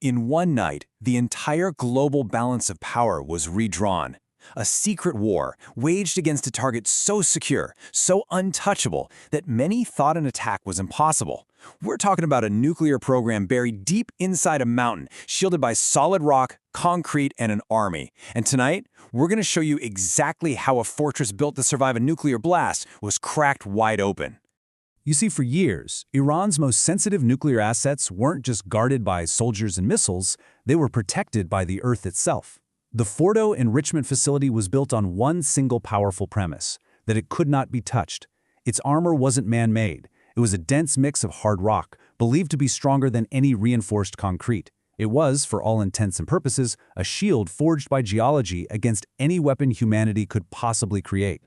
In one night, the entire global balance of power was redrawn. A secret war waged against a target so secure, so untouchable, that many thought an attack was impossible. We're talking about a nuclear program buried deep inside a mountain, shielded by solid rock, concrete, and an army. And tonight, we're going to show you exactly how a fortress built to survive a nuclear blast was cracked wide open. You see, for years, Iran's most sensitive nuclear assets weren't just guarded by soldiers and missiles, they were protected by the Earth itself. The Fordo enrichment facility was built on one single powerful premise, that it could not be touched. Its armor wasn't man-made. It was a dense mix of hard rock, believed to be stronger than any reinforced concrete. It was, for all intents and purposes, a shield forged by geology against any weapon humanity could possibly create.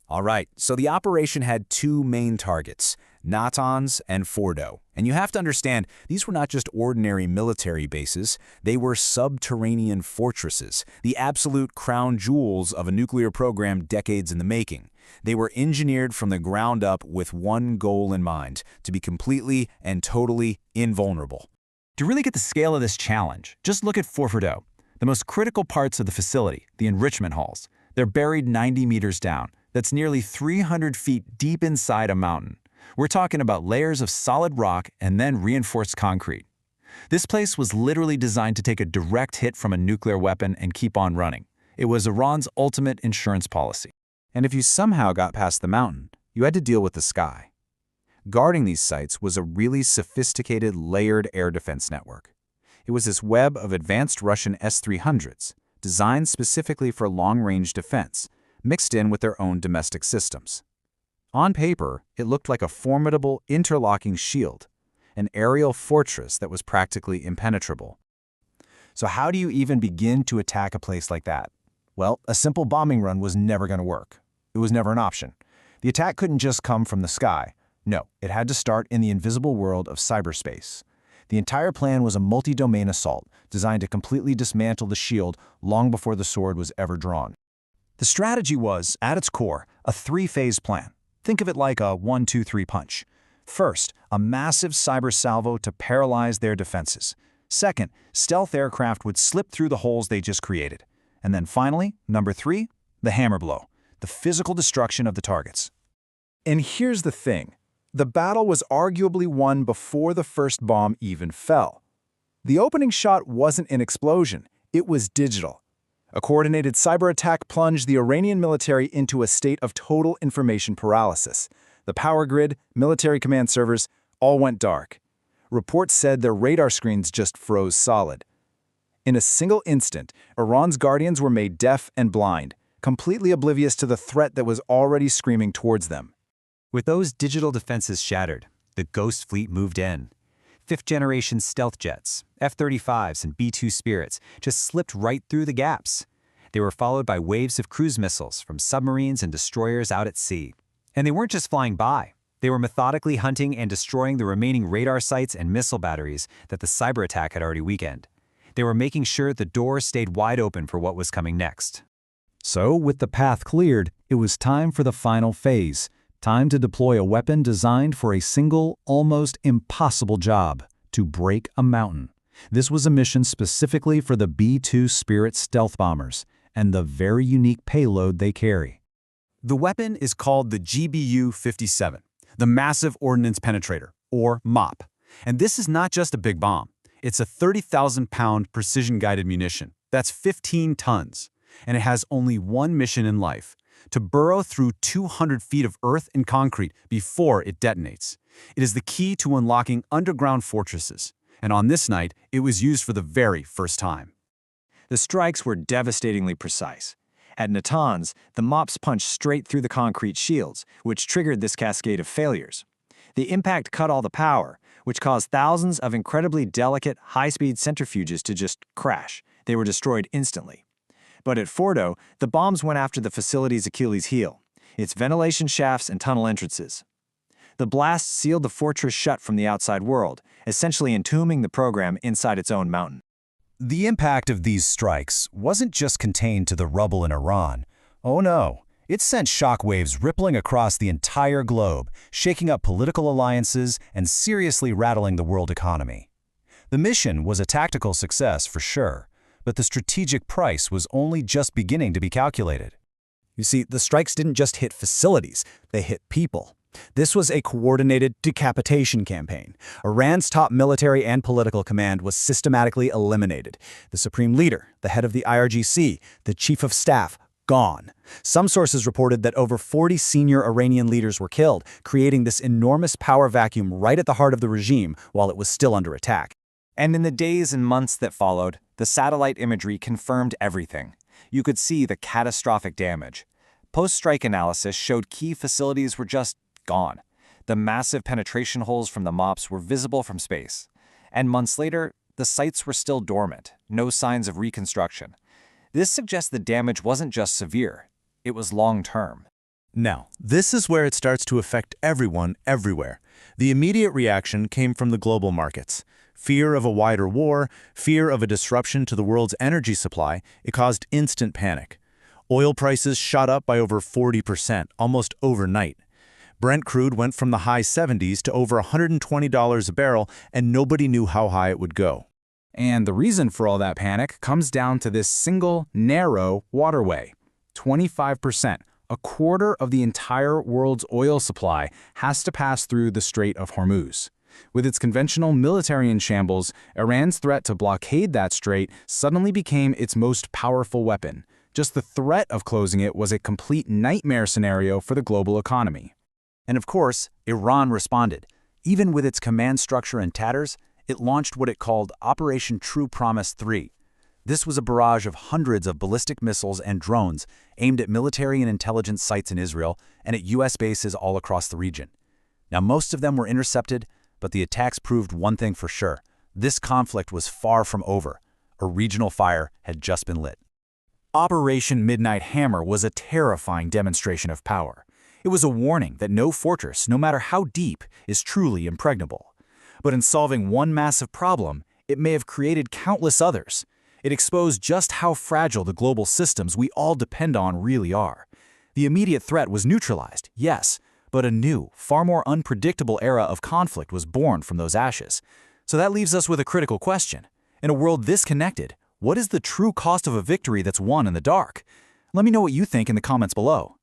All right, so the operation had two main targets, Natanz and Fordo. And you have to understand, these were not just ordinary military bases, they were subterranean fortresses, the absolute crown jewels of a nuclear program decades in the making. They were engineered from the ground up with one goal in mind, to be completely and totally invulnerable. To really get the scale of this challenge, just look at Fordo. The most critical parts of the facility, the enrichment halls, they're buried 90 meters down. That's nearly 300 feet deep inside a mountain. We're talking about layers of solid rock and then reinforced concrete. This place was literally designed to take a direct hit from a nuclear weapon and keep on running. It was Iran's ultimate insurance policy. And if you somehow got past the mountain, you had to deal with the sky. Guarding these sites was a really sophisticated layered air defense network. It was this web of advanced Russian S-300s, designed specifically for long-range defense, mixed in with their own domestic systems. On paper, it looked like a formidable interlocking shield, an aerial fortress that was practically impenetrable. So how do you even begin to attack a place like that? Well, a simple bombing run was never going to work. It was never an option. The attack couldn't just come from the sky. No, it had to start in the invisible world of cyberspace. The entire plan was a multi-domain assault designed to completely dismantle the shield long before the sword was ever drawn. The strategy was, at its core, a three-phase plan. Think of it like a 1-2-3 punch. First, a massive cyber salvo to paralyze their defenses. Second, stealth aircraft would slip through the holes they just created. And then finally, number 3, the hammer blow, the physical destruction of the targets. And here's the thing. The battle was arguably won before the first bomb even fell. The opening shot wasn't an explosion. It was digital. A coordinated cyber attack plunged the Iranian military into a state of total information paralysis. The power grid, military command servers, all went dark. Reports said their radar screens just froze solid. In a single instant, Iran's guardians were made deaf and blind, completely oblivious to the threat that was already screaming towards them. With those digital defenses shattered, the Ghost Fleet moved in. Fifth-generation stealth jets, F-35s and B-2 Spirits just slipped right through the gaps. They were followed by waves of cruise missiles from submarines and destroyers out at sea. And they weren't just flying by. They were methodically hunting and destroying the remaining radar sites and missile batteries that the cyber attack had already weakened. They were making sure the doors stayed wide open for what was coming next. So, with the path cleared, it was time for the final phase. Time to deploy a weapon designed for a single, almost impossible job, to break a mountain. This was a mission specifically for the B-2 Spirit stealth bombers and the very unique payload they carry. The weapon is called the GBU-57, the Massive Ordnance Penetrator, or MOP. And this is not just a big bomb. It's a 30,000-pound precision-guided munition. That's 15 tons. And it has only one mission in life: to burrow through 200 feet of earth and concrete before it detonates. It is the key to unlocking underground fortresses, and on this night, it was used for the very first time. The strikes were devastatingly precise. At Natanz, the MOPs punched straight through the concrete shields, which triggered this cascade of failures. The impact cut all the power, which caused thousands of incredibly delicate, high-speed centrifuges to just crash. They were destroyed instantly. But at Fordo, the bombs went after the facility's Achilles heel, its ventilation shafts and tunnel entrances. The blast sealed the fortress shut from the outside world, essentially entombing the program inside its own mountain. The impact of these strikes wasn't just contained to the rubble in Iran. Oh no, it sent shockwaves rippling across the entire globe, shaking up political alliances and seriously rattling the world economy. The mission was a tactical success for sure, but the strategic price was only just beginning to be calculated. You see, the strikes didn't just hit facilities, they hit people. This was a coordinated decapitation campaign. Iran's top military and political command was systematically eliminated. The supreme leader, the head of the IRGC, the chief of staff, gone. Some sources reported that over 40 senior Iranian leaders were killed, creating this enormous power vacuum right at the heart of the regime while it was still under attack. And in the days and months that followed, the satellite imagery confirmed everything. You could see the catastrophic damage. Post-strike analysis showed key facilities were just gone. The massive penetration holes from the MOPS were visible from space. And months later, the sites were still dormant, no signs of reconstruction. This suggests the damage wasn't just severe, it was long-term. Now, this is where it starts to affect everyone, everywhere. The immediate reaction came from the global markets. Fear of a wider war, fear of a disruption to the world's energy supply, it caused instant panic. Oil prices shot up by over 40%, almost overnight. Brent crude went from the high 70s to over $120 a barrel, and nobody knew how high it would go. And the reason for all that panic comes down to this single, narrow waterway. 25%, a quarter of the entire world's oil supply, has to pass through the Strait of Hormuz. With its conventional military in shambles, Iran's threat to blockade that strait suddenly became its most powerful weapon. Just the threat of closing it was a complete nightmare scenario for the global economy. And of course, Iran responded. Even with its command structure in tatters, it launched what it called Operation True Promise 3. This was a barrage of hundreds of ballistic missiles and drones aimed at military and intelligence sites in Israel and at U.S. bases all across the region. Now, most of them were intercepted, but the attacks proved one thing for sure. This conflict was far from over. A regional fire had just been lit. Operation Midnight Hammer was a terrifying demonstration of power. It was a warning that no fortress, no matter how deep, is truly impregnable. But in solving one massive problem, it may have created countless others. It exposed just how fragile the global systems we all depend on really are. The immediate threat was neutralized, yes, but a new, far more unpredictable era of conflict was born from those ashes. So that leaves us with a critical question. In a world this connected, what is the true cost of a victory that's won in the dark? Let me know what you think in the comments below.